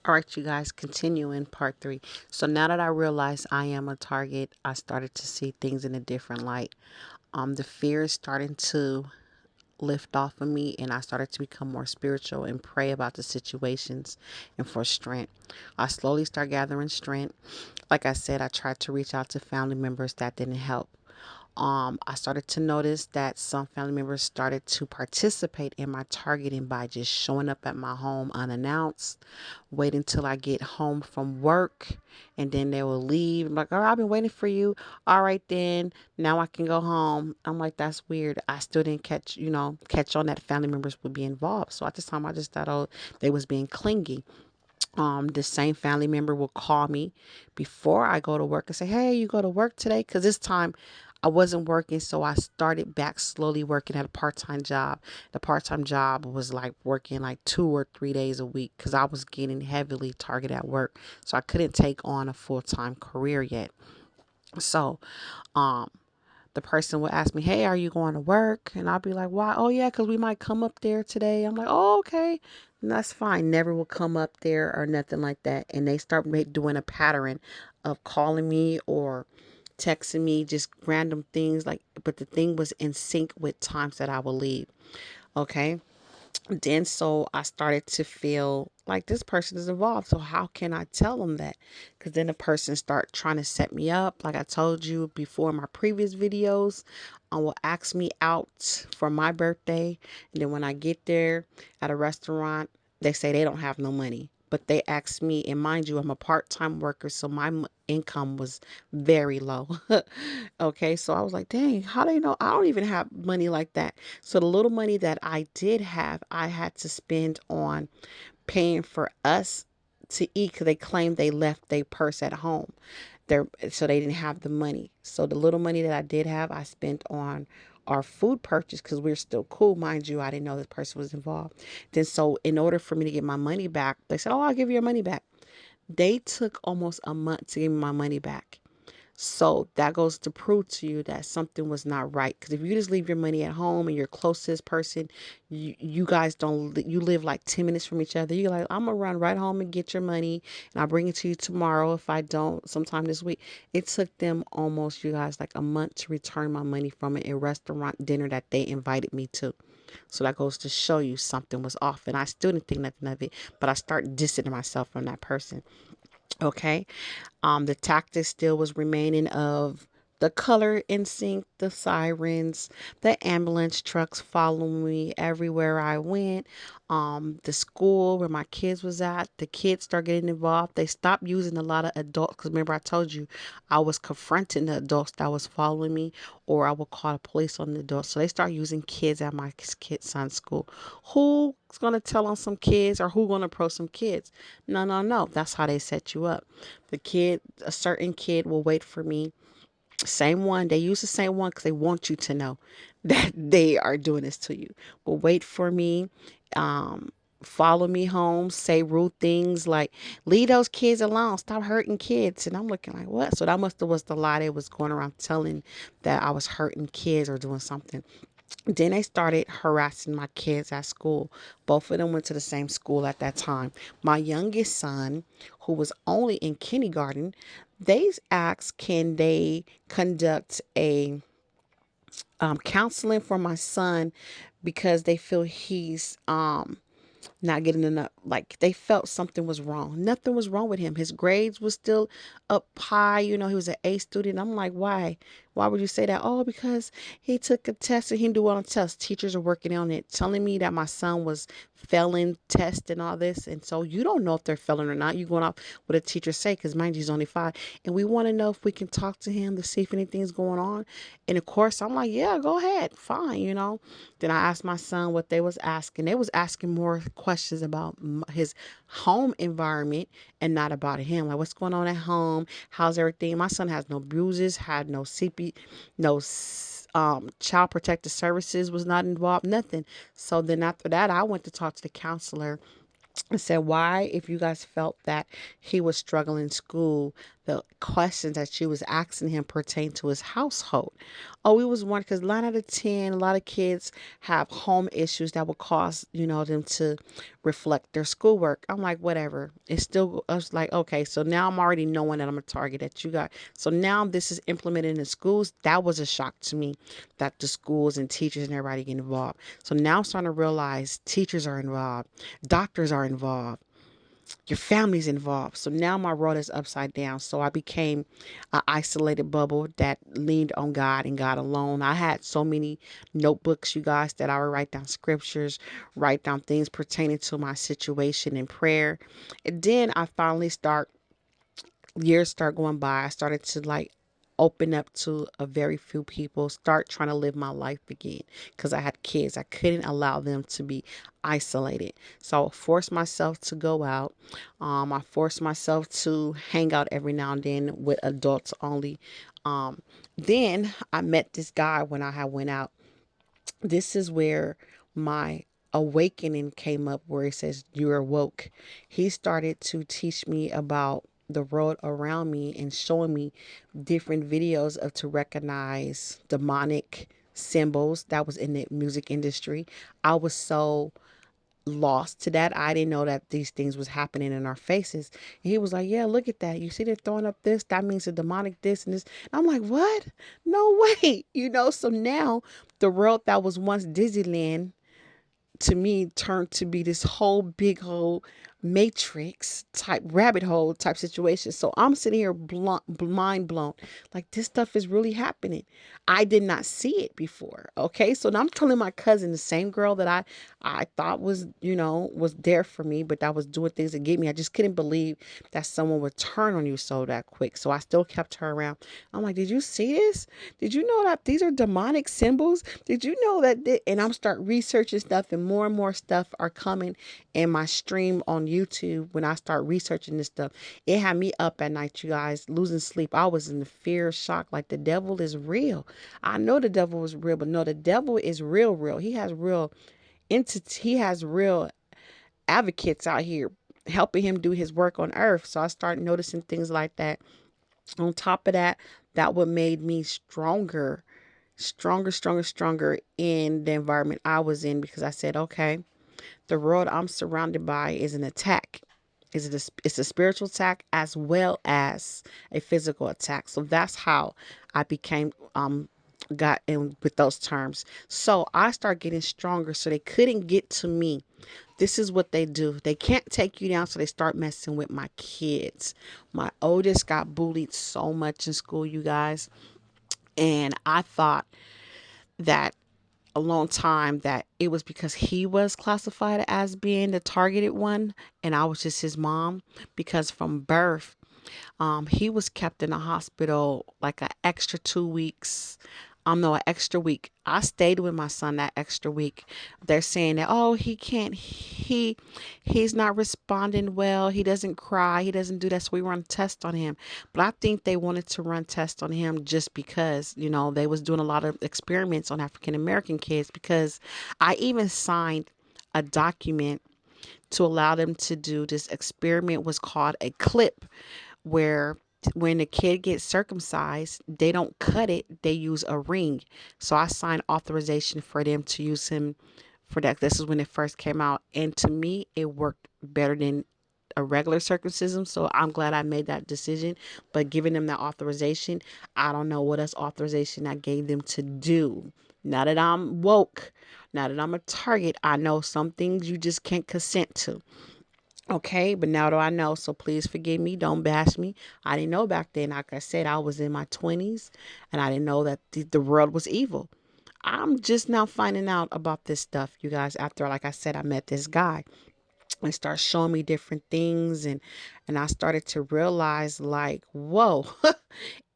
All right, you guys, continue in part three. So now that I realize I am a target, I started to see things in a different light. The fear is starting to lift off of me, and I started to become more spiritual and pray about the situations and for strength. I slowly start gathering strength. Like I said, I tried to reach out to family members that didn't help. I started to notice that some family members started to participate in my targeting by just showing up at my home unannounced, waiting till I get home from work, and then they will leave. I'm like, all right, I've been waiting for you. All right, then now I can go home. I'm like, that's weird. I still didn't catch on that family members would be involved. So at this time, I just thought, oh, they was being clingy. The same family member will call me before I go to work and say, hey, you go to work today? Because this time I wasn't working, so I started back slowly working at a part-time job. The part-time job was like working like 2 or 3 days a week because I was getting heavily targeted at work, so I couldn't take on a full-time career yet. So um the person would ask me, hey, are you going to work? And I'll be like, why? Oh, yeah, because we might come up there today. I'm like, oh, okay. And that's fine. Never will come up there or nothing like that. And they start doing a pattern of calling me or texting me just random things like, but the thing was in sync with times that I will leave. Okay. Then so I started to feel like this person is involved. So how can I tell them that? Because then the person start trying to set me up. Like I told you before in my previous videos, will ask me out for my birthday. And then when I get there at a restaurant, they say they don't have no money. But they asked me, and mind you, I'm a part-time worker, so my income was very low. Okay, so I was like, dang, how do you know? I don't even have money like that. So the little money that I did have, I had to spend on paying for us to eat because they claimed they left their purse at home. So they didn't have the money. So the little money that I did have, I spent on our food purchase because we're still cool. Mind you, I didn't know this person was involved. Then so in order for me to get my money back, they said, oh, I'll give you your money back. They took almost a month to give me my money back. So that goes to prove to you that something was not right. Because if you just leave your money at home and you're close to this person, you guys don't, you live like 10 minutes from each other. You're like, I'm going to run right home and get your money and I'll bring it to you tomorrow if I don't sometime this week. It took them almost, you guys, like a month to return my money from a restaurant dinner that they invited me to. So that goes to show you something was off. And I still didn't think nothing of it, but I start distancing myself from that person. Okay. The tactic still was remaining of the color in sync, the sirens, the ambulance trucks following me everywhere I went. The school where my kids was at, the kids start getting involved. They stopped using a lot of adults because remember I told you I was confronting the adults that was following me, or I would call the police on the adults. So they start using kids at my kid's son's school. Who's gonna tell on some kids or who gonna approach some kids? No, no, no. That's how they set you up. A certain kid will wait for me. Same one. They use the same one because they want you to know that they are doing this to you. Will wait for me. Um, Follow me home, say rude things like leave those kids alone, stop hurting kids. And I'm looking like, what? So that must have was the lie they was going around telling that I was hurting kids or doing something. Then they started harassing my kids at school. Both of them went to the same school at that time. My youngest son, who was only in kindergarten, they asked, can they conduct a counseling for my son because they feel he's not getting enough, like they felt something was wrong. Nothing was wrong with him. His grades was still up high. He was an A student. I'm like, why would you say that? Oh, because he took a test and he didn't do well on tests. Teachers are working on it, telling me that my son was failing tests and all this. And so you don't know if they're failing or not. You going off what a teacher say, because mind you, he's only 5, and we want to know if we can talk to him to see if anything's going on. And of course I'm like, yeah, go ahead, fine. Then I asked my son what they was asking. They was asking more questions about his home environment and not about him. Like, what's going on at home? How's everything? My son has no bruises, had no CP, no child protective services was not involved, nothing. So then after that, I went to talk to the counselor and said, why, if you guys felt that he was struggling in school, the questions that she was asking him pertain to his household. Oh, we was wondering because 9 out of 10, a lot of kids have home issues that will cause, them to reflect their schoolwork. I'm like, whatever. It's still, I was like, okay, so now I'm already knowing that I'm a target that you got. So now this is implemented in the schools. That was a shock to me that the schools and teachers and everybody get involved. So now I'm starting to realize teachers are involved, doctors are involved, your family's involved. So now my world is upside down. So I became an isolated bubble that leaned on God and God alone. I had so many notebooks, you guys, that I would write down scriptures, write down things pertaining to my situation in prayer. And then I finally years start going by. I started to like open up to a very few people, start trying to live my life again because I had kids. I couldn't allow them to be isolated. So I forced myself to go out. I forced myself to hang out every now and then with adults only. Then I met this guy when I had went out. This is where my awakening came up, where it says you're woke. He started to teach me about the world around me and showing me different videos of to recognize demonic symbols that was in the music industry. I was so lost to that. I didn't know that these things was happening in our faces. And he was like, yeah, look at that. You see they're throwing up this. That means a demonic this and this. And I'm like, what? No way. So now the world that was once Disneyland to me turned to be this whole big whole matrix type rabbit hole type situation. So I'm sitting here mind blown. Like this stuff is really happening. I did not see it before. Okay. So now I'm telling my cousin, the same girl that I thought was, was there for me, but that was doing things to get me. I just couldn't believe that someone would turn on you so that quick. So I still kept her around. I'm like, did you see this? Did you know that these are demonic symbols? Did you know that? And I'm start researching stuff, and more stuff are coming in my stream on YouTube. When I start researching this stuff, it had me up at night, you guys, losing sleep. I was in the fear, shock, like the devil is real. I know the devil is real, but no, the devil is real, real. He has real entity. He has real advocates out here helping him do his work on earth. So I started noticing things like that. On top of that, that what made me stronger in the environment I was in, because I said, okay, the world I'm surrounded by is an attack. It's a spiritual attack as well as a physical attack. So that's how I became got in with those terms. So I start getting stronger so they couldn't get to me. This is what they do. They can't take you down, so they start messing with my kids. My oldest got bullied so much in school, you guys. And I thought that a long time that it was because he was classified as being the targeted one and I was just his mom, because from birth he was kept in a hospital like an extra 2 weeks. No, an extra week. I stayed with my son that extra week. They're saying that, oh, he can't, he's not responding well. He doesn't cry. He doesn't do that. So we run tests on him. But I think they wanted to run tests on him just because, they was doing a lot of experiments on African American kids, because I even signed a document to allow them to do this experiment. Was called a clip, where when a kid gets circumcised, they don't cut it, they use a ring. So I signed authorization for them to use him for that. This is when it first came out. And to me, it worked better than a regular circumcision. So I'm glad I made that decision. But giving them that authorization, I don't know what else authorization I gave them to do. Now that I'm woke, now that I'm a target, I know some things you just can't consent to. Okay, but now do I know, so please forgive me. Don't bash me. I didn't know back then. Like I said, I was in my 20s and I didn't know that the world was evil. I'm just now finding out about this stuff, you guys, after, like I said, I met this guy and start showing me different things, and I started to realize, like, whoa,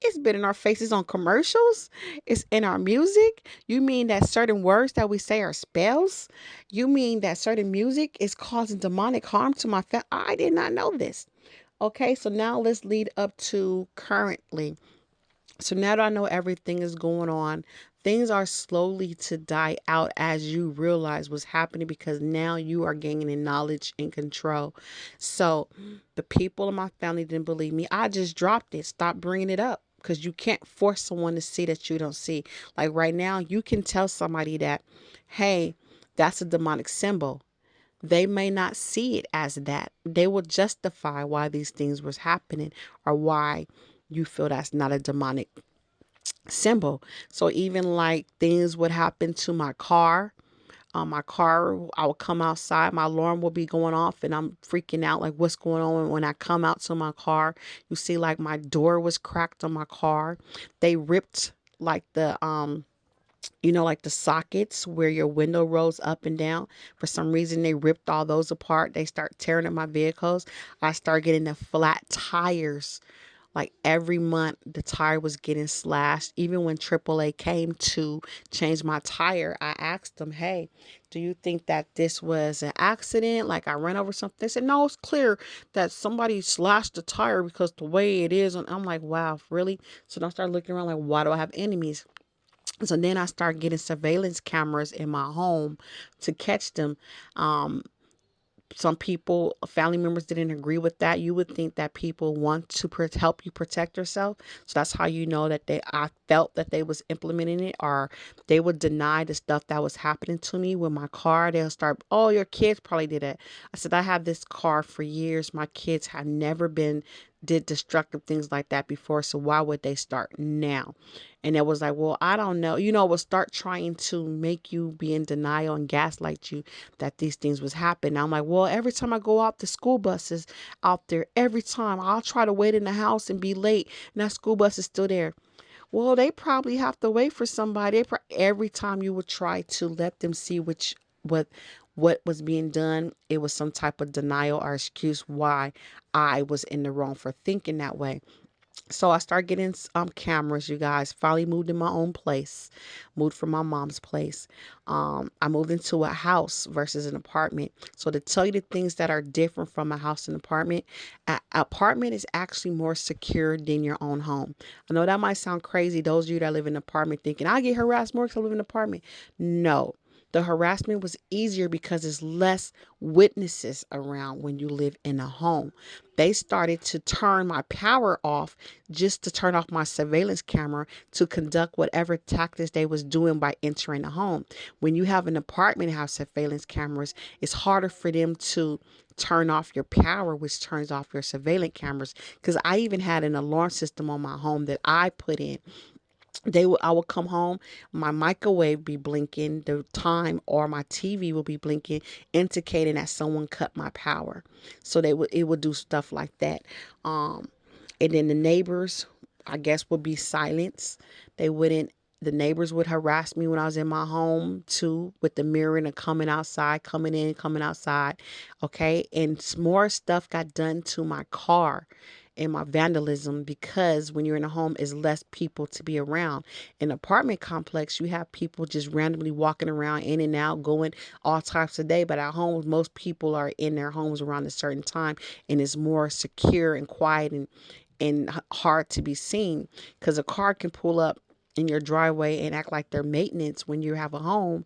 it's been in our faces on commercials. It's in our music. You mean that certain words that we say are spells? You mean that certain music is causing demonic harm to my family? I did not know this. Okay, so now let's lead up to currently. So now that I know everything is going on, things are slowly to die out as you realize what's happening, because now you are gaining in knowledge and control. So the people in my family didn't believe me. I just dropped it. Stop bringing it up, because you can't force someone to see that you don't see. Like right now, you can tell somebody that, hey, that's a demonic symbol. They may not see it as that. They will justify why these things was happening, or why you feel that's not a demonic symbol. So even like things would happen to my car. My car, I would come outside, my alarm will be going off, and I'm freaking out like what's going on. When I come out to my car, you see like my door was cracked on my car. They ripped like like the sockets where your window rolls up and down. For some reason, they ripped all those apart. They start tearing up my vehicles. I start getting the flat tires. Like every month, the tire was getting slashed. Even when AAA came to change my tire, I asked them, hey, do you think that this was an accident? Like I ran over something? They said, no, it's clear that somebody slashed the tire because the way it is. And I'm like, wow, really? So then I started looking around like, why do I have enemies? So then I started getting surveillance cameras in my home to catch them. Um, some people, family members, didn't agree with that. You would think that people want to help you protect yourself. So that's how you know that I felt that they was implementing it, or they would deny the stuff that was happening to me with my car. They'll start, oh, your kids probably did it. I said, I have this car for years. My kids have never did destructive things like that before. So why would they start now? And it was like, well, I don't know. Will start trying to make you be in denial and gaslight you that these things was happening. I'm like, well, every time I go out, the school buses out there, every time I'll try to wait in the house and be late, and that school bus is still there. Well, they probably have to wait for somebody. Every time you would try to let them see what was being done, it was some type of denial or excuse why I was in the wrong for thinking that way. So I started getting cameras, you guys. Finally moved in my own place, moved from my mom's place. I moved into a house versus an apartment. So to tell you the things that are different from a house and apartment, an apartment is actually more secure than your own home. I know that might sound crazy. Those of you that live in an apartment thinking, I get harassed more because I live in an apartment. No, the harassment was easier because there's less witnesses around when you live in a home. They started to turn my power off just to turn off my surveillance camera to conduct whatever tactics they was doing by entering the home. When you have an apartment house surveillance cameras, it's harder for them to turn off your power, which turns off your surveillance cameras. Because I even had an alarm system on my home that I put in. I will come home, my microwave be blinking the time, or my TV will be blinking, indicating that someone cut my power. So it would do stuff like that. Um, and then the neighbors, I guess, would be silenced. They wouldn't. The neighbors would harass me when I was in my home too, with the mirroring and coming outside, coming in, coming outside. Okay, and more stuff got done to my car and my vandalism, because when you're in a home is less people to be around. In an apartment complex, you have people just randomly walking around in and out, going all types of day. But at home, most people are in their homes around a certain time, and it's more secure and quiet and hard to be seen, because a car can pull up in your driveway and act like they're maintenance when you have a home,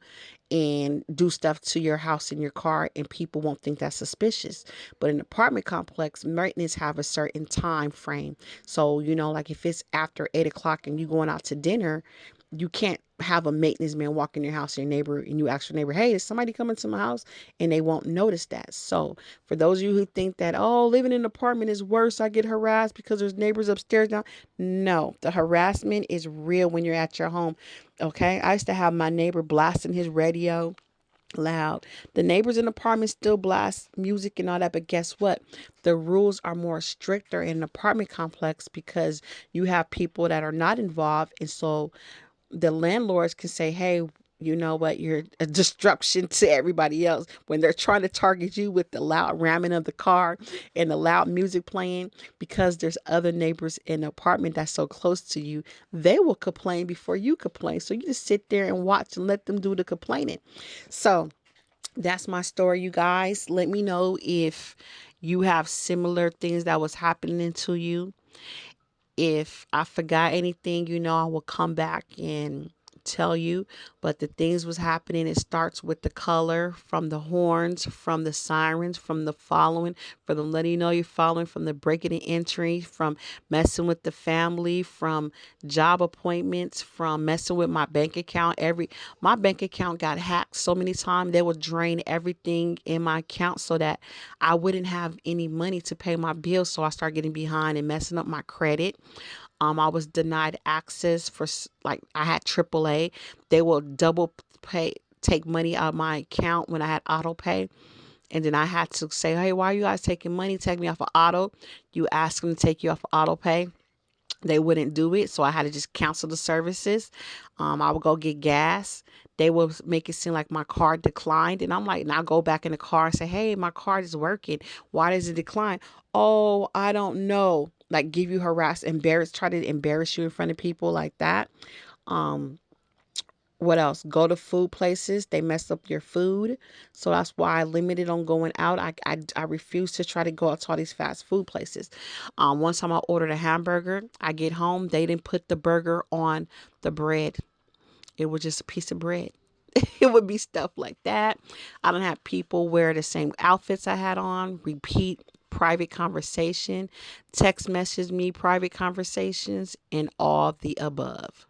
and do stuff to your house and your car, and people won't think that's suspicious. But in an apartment complex, maintenance have a certain time frame. So like if it's after 8 o'clock and you going out to dinner, you can't have a maintenance man walk in your house, your neighbor, and you ask your neighbor, hey, is somebody coming to my house? And they won't notice that. So for those of you who think that, oh, living in an apartment is worse, I get harassed because there's neighbors upstairs down. No, the harassment is real when you're at your home. Okay. I used to have my neighbor blasting his radio loud. The neighbors in the apartment still blast music and all that, but guess what? The rules are more stricter in an apartment complex, because you have people that are not involved, and so the landlords can say, hey, you know what, you're a disruption to everybody else. When they're trying to target you with the loud ramming of the car and the loud music playing, because there's other neighbors in the apartment that's so close to you, they will complain before you complain. So you just sit there and watch and let them do the complaining. So that's my story, you guys. Let me know if you have similar things that was happening to you. If I forgot anything, I will come back and tell you, but the things was happening. It starts with the color, from the horns, from the sirens, from the following, from the letting you know you're following, from the breaking and entry, from messing with the family, from job appointments, from messing with my bank account. My bank account got hacked so many times. They would drain everything in my account so that I wouldn't have any money to pay my bills. So I started getting behind and messing up my credit. I was denied access for like I had AAA. They will double pay, take money out of my account when I had auto pay. And then I had to say, hey, why are you guys taking money? Take me off of auto. You ask them to take you off of auto pay. They wouldn't do it, so I had to just cancel the services. I would go get gas. They would make it seem like my card declined, and I'm like, now go back in the car and say, hey, my card is working. Why does it decline? Oh, I don't know. Like, give you try to embarrass you in front of people like that. Um, what else? Go to food places. They mess up your food. So that's why I limited on going out. I refuse to try to go out to all these fast food places. One time I ordered a hamburger. I get home. They didn't put the burger on the bread. It was just a piece of bread. It would be stuff like that. I don't have people wear the same outfits I had on, repeat private conversation, text message me private conversations, and all the above.